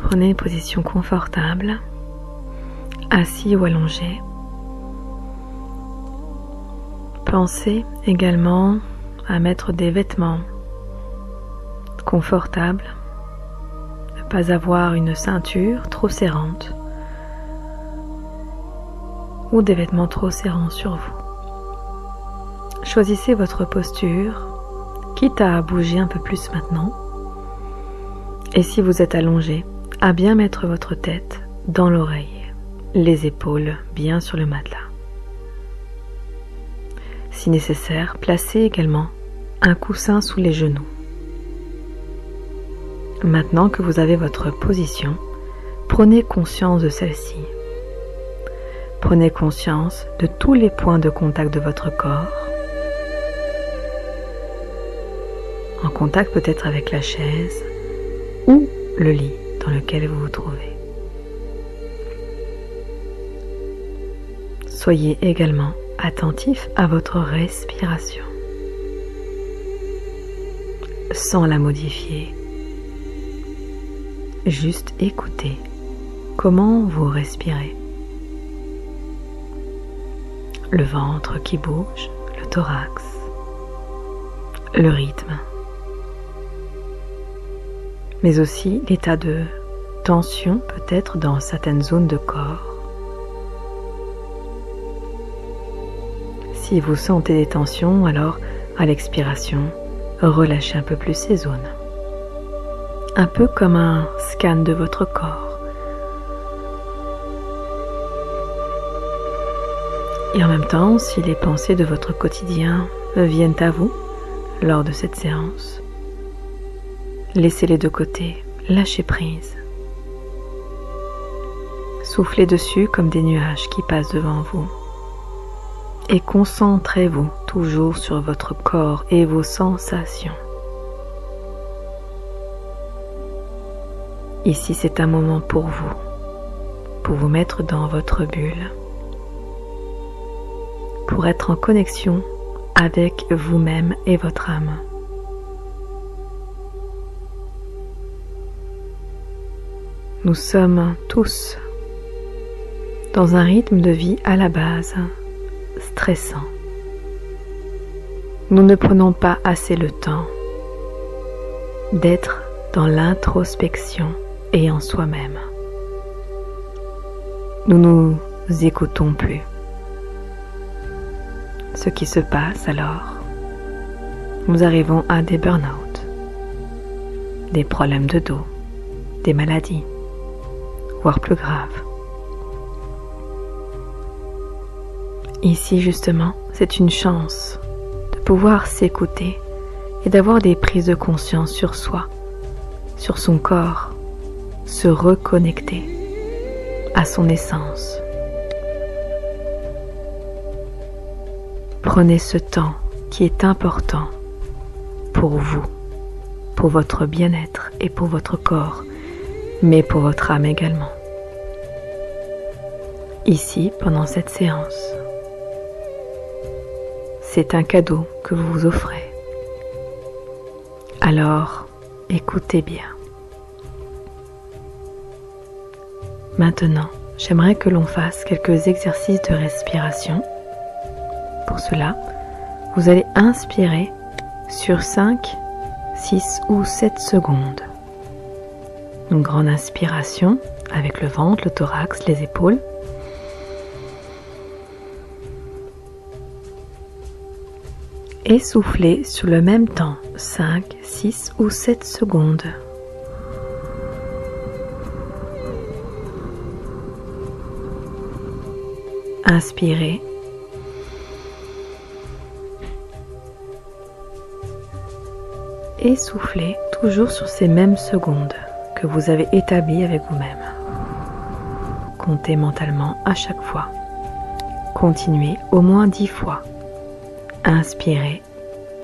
Prenez une position confortable, assis ou allongé. Pensez également à mettre des vêtements confortables, ne pas avoir une ceinture trop serrante ou des vêtements trop serrants sur vous. Choisissez votre posture, quitte à bouger un peu plus maintenant. Et si vous êtes allongé, à bien mettre votre tête dans l'oreille, les épaules bien sur le matelas. Si nécessaire, placez également un coussin sous les genoux. Maintenant que vous avez votre position, prenez conscience de celle-ci. Prenez conscience de tous les points de contact de votre corps, en contact peut-être avec la chaise ou le lit dans lequel vous vous trouvez. Soyez également attentif à votre respiration, sans la modifier. Juste écoutez comment vous respirez. Le ventre qui bouge, le thorax, le rythme, mais aussi l'état de tension peut-être dans certaines zones de corps. Si vous sentez des tensions, alors à l'expiration, relâchez un peu plus ces zones. Un peu comme un scan de votre corps. Et en même temps, si les pensées de votre quotidien viennent à vous lors de cette séance, laissez-les de côté, lâchez prise. Soufflez dessus comme des nuages qui passent devant vous. Et concentrez-vous toujours sur votre corps et vos sensations. Ici, c'est un moment pour vous mettre dans votre bulle, pour être en connexion avec vous-même et votre âme. Nous sommes tous dans un rythme de vie à la base stressant. Nous ne prenons pas assez le temps d'être dans l'introspection et en soi-même. Nous nous écoutons plus. Ce qui se passe alors, nous arrivons à des burn-out, des problèmes de dos, des maladies, voire plus graves. Ici justement, c'est une chance de pouvoir s'écouter et d'avoir des prises de conscience sur soi, sur son corps, se reconnecter à son essence. Prenez ce temps qui est important pour vous, pour votre bien-être et pour votre corps, mais pour votre âme également. Ici, pendant cette séance, c'est un cadeau que vous vous offrez. Alors, écoutez bien. Maintenant, j'aimerais que l'on fasse quelques exercices de respiration. Pour cela, vous allez inspirer sur 5, 6 ou 7 secondes. Une grande inspiration avec le ventre, le thorax, les épaules. Et soufflez sur le même temps, 5, 6 ou 7 secondes. Inspirez. Et soufflez toujours sur ces mêmes secondes que vous avez établies avec vous-même. Comptez mentalement à chaque fois. Continuez au moins 10 fois. Inspirez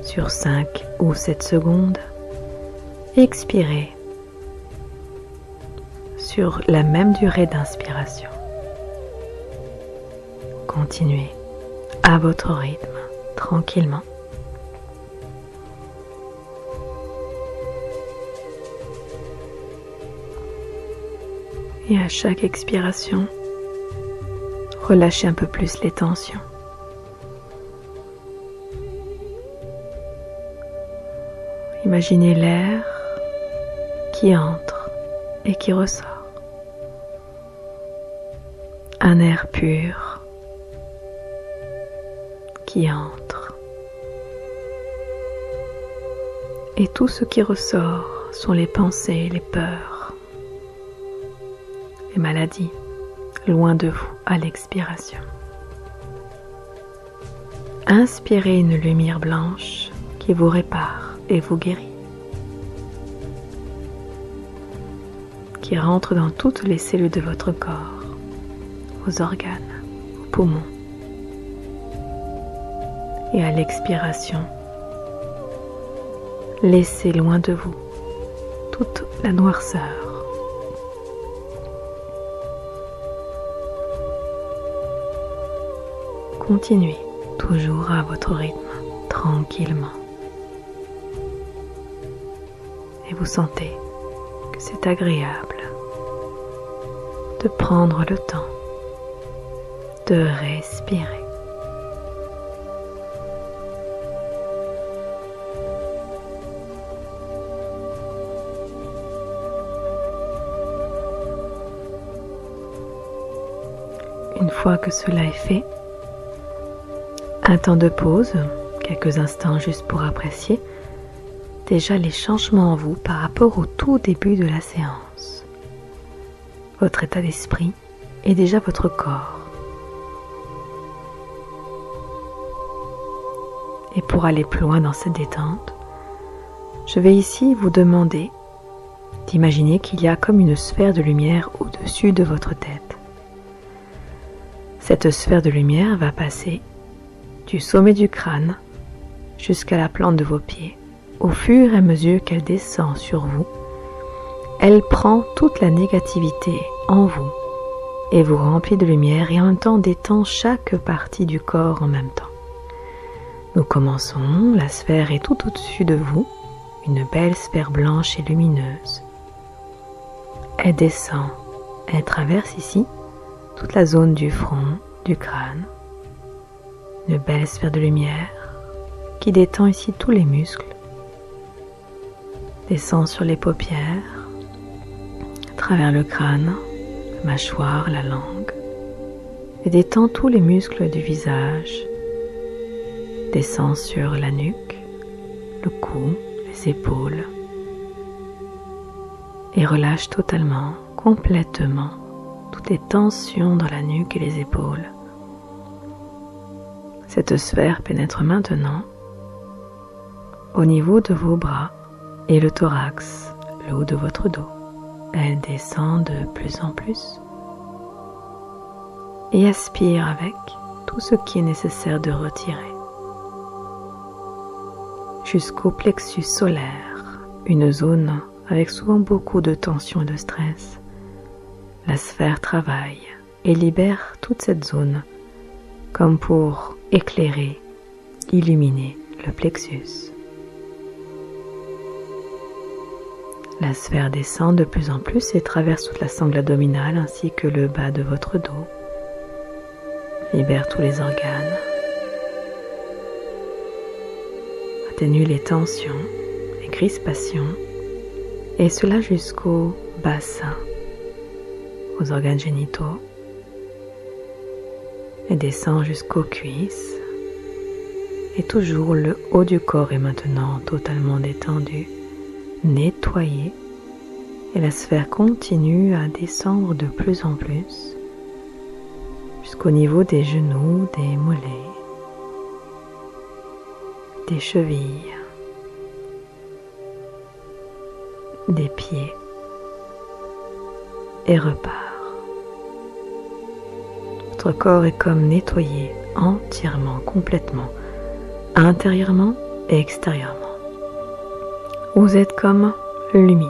sur 5 ou 7 secondes. Expirez sur la même durée d'inspiration. Continuez à votre rythme, tranquillement. Et à chaque expiration, relâchez un peu plus les tensions. Imaginez l'air qui entre et qui ressort. Un air pur qui entre. Et tout ce qui ressort sont les pensées, les peurs, les maladies, loin de vous à l'expiration. Inspirez une lumière blanche qui vous répare et vous guérit, qui rentre dans toutes les cellules de votre corps, vos organes, vos poumons. Et à l'expiration, laissez loin de vous toute la noirceur. Continuez toujours à votre rythme, tranquillement. Et vous sentez que c'est agréable de prendre le temps de respirer. Une fois que cela est fait, un temps de pause, quelques instants juste pour apprécier déjà les changements en vous par rapport au tout début de la séance. Votre état d'esprit et déjà votre corps. Et pour aller plus loin dans cette détente, je vais ici vous demander d'imaginer qu'il y a comme une sphère de lumière au-dessus de votre tête. Cette sphère de lumière va passer du sommet du crâne jusqu'à la plante de vos pieds. Au fur et à mesure qu'elle descend sur vous, elle prend toute la négativité en vous et vous remplit de lumière et en même temps détend chaque partie du corps en même temps. Nous commençons, la sphère est tout au-dessus de vous, une belle sphère blanche et lumineuse. Elle descend, elle traverse ici toute la zone du front, du crâne, une belle sphère de lumière qui détend ici tous les muscles, descend sur les paupières, à travers le crâne, la mâchoire, la langue, et détend tous les muscles du visage, descend sur la nuque, le cou, les épaules, et relâche totalement, complètement, toutes les tensions dans la nuque et les épaules. Cette sphère pénètre maintenant au niveau de vos bras et le thorax, le haut de votre dos. Elle descend de plus en plus et aspire avec tout ce qui est nécessaire de retirer. Jusqu'au plexus solaire, une zone avec souvent beaucoup de tension et de stress. La sphère travaille et libère toute cette zone comme pour éclairer, illuminer le plexus. La sphère descend de plus en plus et traverse toute la sangle abdominale ainsi que le bas de votre dos. Libère tous les organes. Atténue les tensions, les crispations et cela jusqu'au bassin, aux organes génitaux et descend jusqu'aux cuisses. Et toujours le haut du corps est maintenant totalement détendu, nettoyé, et la sphère continue à descendre de plus en plus jusqu'au niveau des genoux, des mollets, des chevilles, des pieds, et repart. Votre corps est comme nettoyé entièrement, complètement, intérieurement et extérieurement. Vous êtes comme lumineux,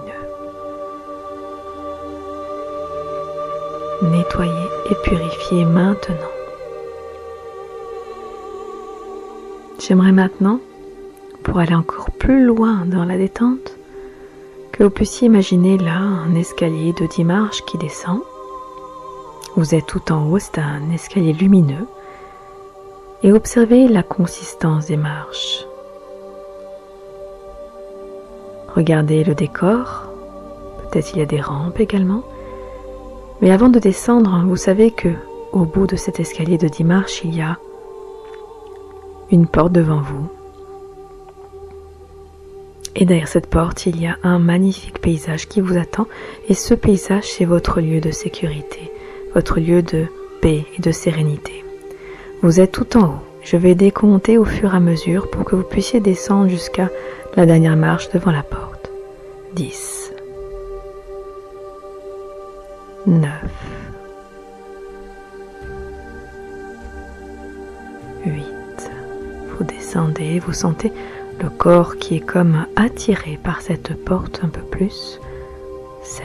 nettoyé et purifié maintenant. J'aimerais maintenant, pour aller encore plus loin dans la détente, Que vous puissiez imaginer là un escalier de 10 marches qui descend. Vous êtes tout en haut, c'est un escalier lumineux. Et observez la consistance des marches. Regardez le décor. Peut-être il y a des rampes également. Mais avant de descendre, vous savez que au bout de cet escalier de 10 marches, il y a une porte devant vous. Et derrière cette porte, il y a un magnifique paysage qui vous attend. Et ce paysage, c'est votre lieu de sécurité, votre lieu de paix et de sérénité. Vous êtes tout en haut. Je vais décompter au fur et à mesure pour que vous puissiez descendre jusqu'à la dernière marche devant la porte. 10, 9, 8. Vous descendez, vous sentez le corps qui est comme attiré par cette porte un peu plus. 7,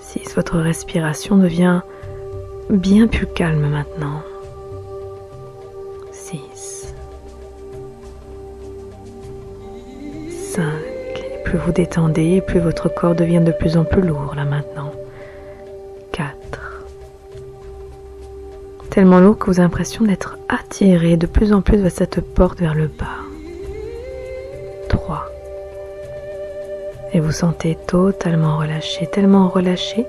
6. Votre respiration devient bien plus calme maintenant. 6, 5. Et plus vous détendez, plus votre corps devient de plus en plus lourd là maintenant. 4. Tellement lourd que vous avez l'impression d'être attiré de plus en plus vers cette porte vers le bas. 3. Et vous sentez totalement relâché, tellement relâché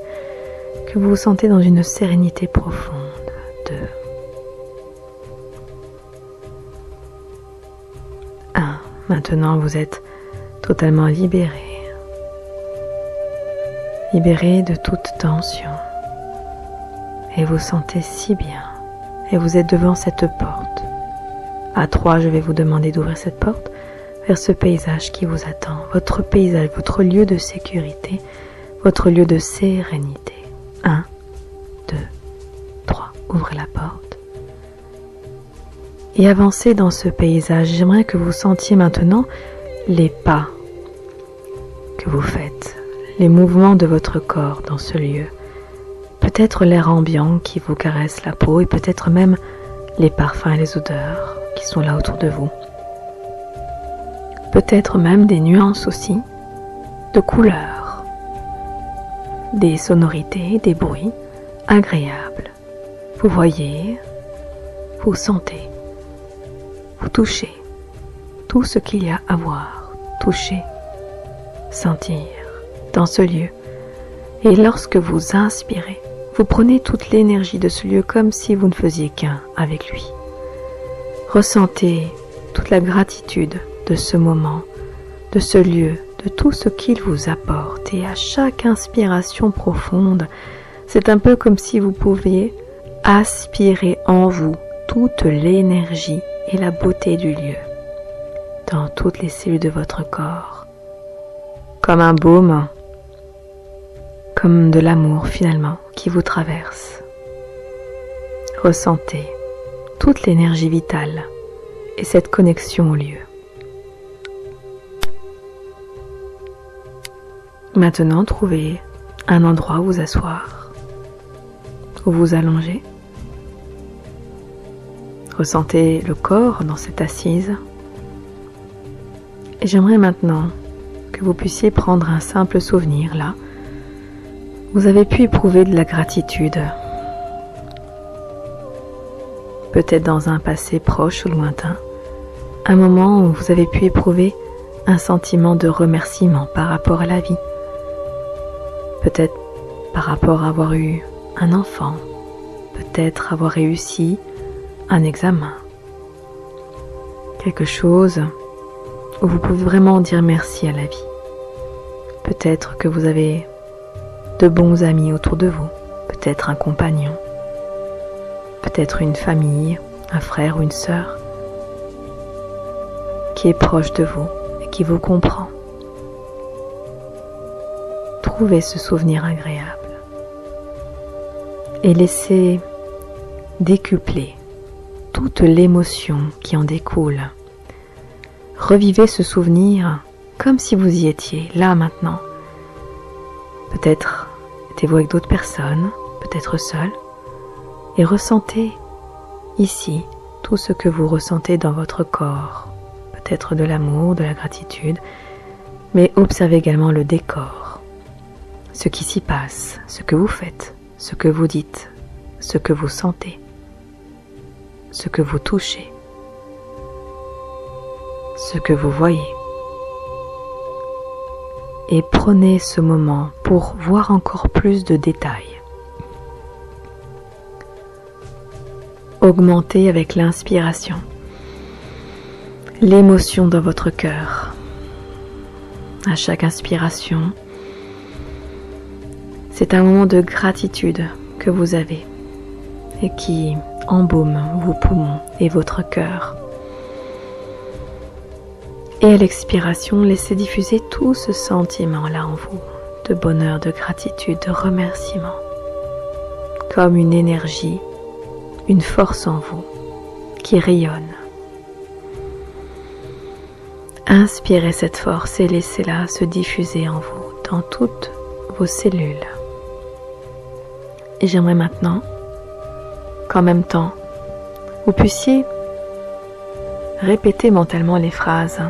que vous vous sentez dans une sérénité profonde. 2. 1. Maintenant vous êtes totalement libéré. Libéré de toute tension. Et vous sentez si bien. Et vous êtes devant cette porte. À 3, je vais vous demander d'ouvrir cette porte vers ce paysage qui vous attend. Votre paysage, votre lieu de sécurité, votre lieu de sérénité. 1, 2, 3. Ouvrez la porte. Et avancez dans ce paysage. J'aimerais que vous sentiez maintenant les pas que vous faites, les mouvements de votre corps dans ce lieu. Peut-être l'air ambiant qui vous caresse la peau et peut-être même les parfums et les odeurs qui sont là autour de vous. Peut-être même des nuances aussi, de couleurs, des sonorités, des bruits agréables. Vous voyez, vous sentez, vous touchez tout ce qu'il y a à voir, toucher, sentir dans ce lieu. Et lorsque vous inspirez, vous prenez toute l'énergie de ce lieu comme si vous ne faisiez qu'un avec lui. Ressentez toute la gratitude de ce moment, de ce lieu, de tout ce qu'il vous apporte. Et à chaque inspiration profonde, c'est un peu comme si vous pouviez aspirer en vous toute l'énergie et la beauté du lieu, dans toutes les cellules de votre corps, comme un baume, comme de l'amour finalement qui vous traverse. Ressentez toute l'énergie vitale et cette connexion au lieu. Maintenant, trouvez un endroit où vous asseoir, où vous allonger. Ressentez le corps dans cette assise. Et j'aimerais maintenant que vous puissiez prendre un simple souvenir là. Vous avez pu éprouver de la gratitude, peut-être dans un passé proche ou lointain, un moment où vous avez pu éprouver un sentiment de remerciement par rapport à la vie, peut-être par rapport à avoir eu un enfant, peut-être avoir réussi un examen, quelque chose où vous pouvez vraiment dire merci à la vie. Peut-être que vous avez de bons amis autour de vous, peut-être un compagnon, peut-être une famille, un frère ou une sœur qui est proche de vous et qui vous comprend. Trouvez ce souvenir agréable et laissez décupler toute l'émotion qui en découle. Revivez ce souvenir comme si vous y étiez, là maintenant. Peut-être êtes-vous avec d'autres personnes, peut-être seul, et ressentez ici tout ce que vous ressentez dans votre corps. peut-être de l'amour, de la gratitude, mais observez également le décor, ce qui s'y passe, ce que vous faites, ce que vous dites, ce que vous sentez, ce que vous touchez, ce que vous voyez. Et prenez ce moment pour voir encore plus de détails. Augmentez avec l'inspiration l'émotion dans votre cœur. À chaque inspiration, c'est un moment de gratitude que vous avez et qui embaume vos poumons et votre cœur. Et à l'expiration, laissez diffuser tout ce sentiment-là en vous, de bonheur, de gratitude, de remerciement, comme une énergie, une force en vous qui rayonne. Inspirez cette force et laissez-la se diffuser en vous, dans toutes vos cellules. Et j'aimerais maintenant qu'en même temps, vous puissiez répéter mentalement les phrases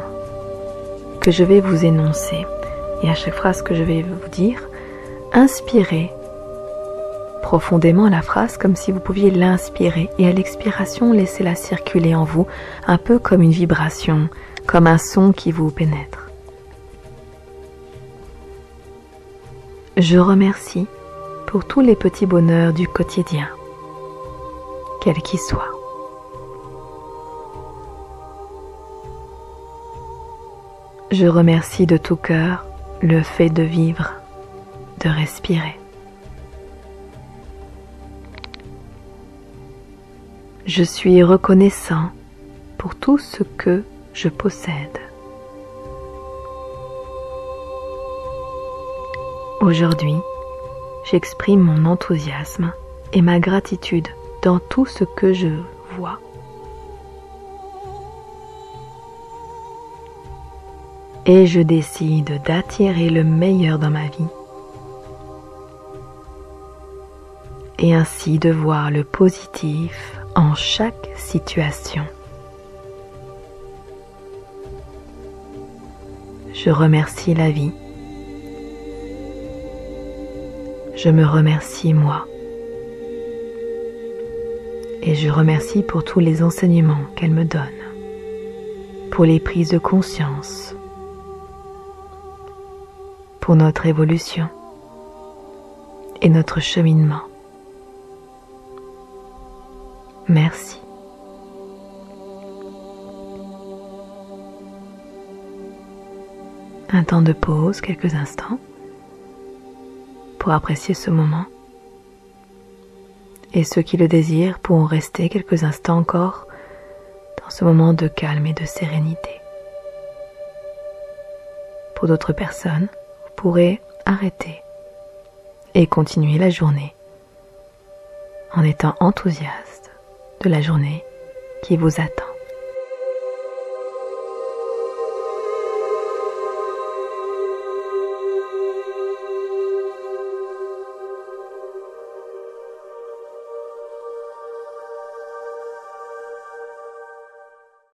que je vais vous énoncer. Et à chaque phrase que je vais vous dire, inspirez profondément la phrase comme si vous pouviez l'inspirer. Et à l'expiration, laissez-la circuler en vous, un peu comme une vibration, comme un son qui vous pénètre. Je remercie pour tous les petits bonheurs du quotidien, quels qu'ils soient. Je remercie de tout cœur le fait de vivre, de respirer. Je suis reconnaissant pour tout ce que je possède. Aujourd'hui, j'exprime mon enthousiasme et ma gratitude dans tout ce que je vois. Et je décide d'attirer le meilleur dans ma vie et ainsi de voir le positif en chaque situation. Je remercie la vie. Je me remercie moi. Et je remercie pour tous les enseignements qu'elle me donne, pour les prises de conscience, pour notre évolution et notre cheminement. Merci. Un temps de pause, quelques instants, pour apprécier ce moment. Et ceux qui le désirent pourront rester quelques instants encore dans ce moment de calme et de sérénité. Pour d'autres personnes, vous pourrez arrêter et continuer la journée en étant enthousiaste de la journée qui vous attend.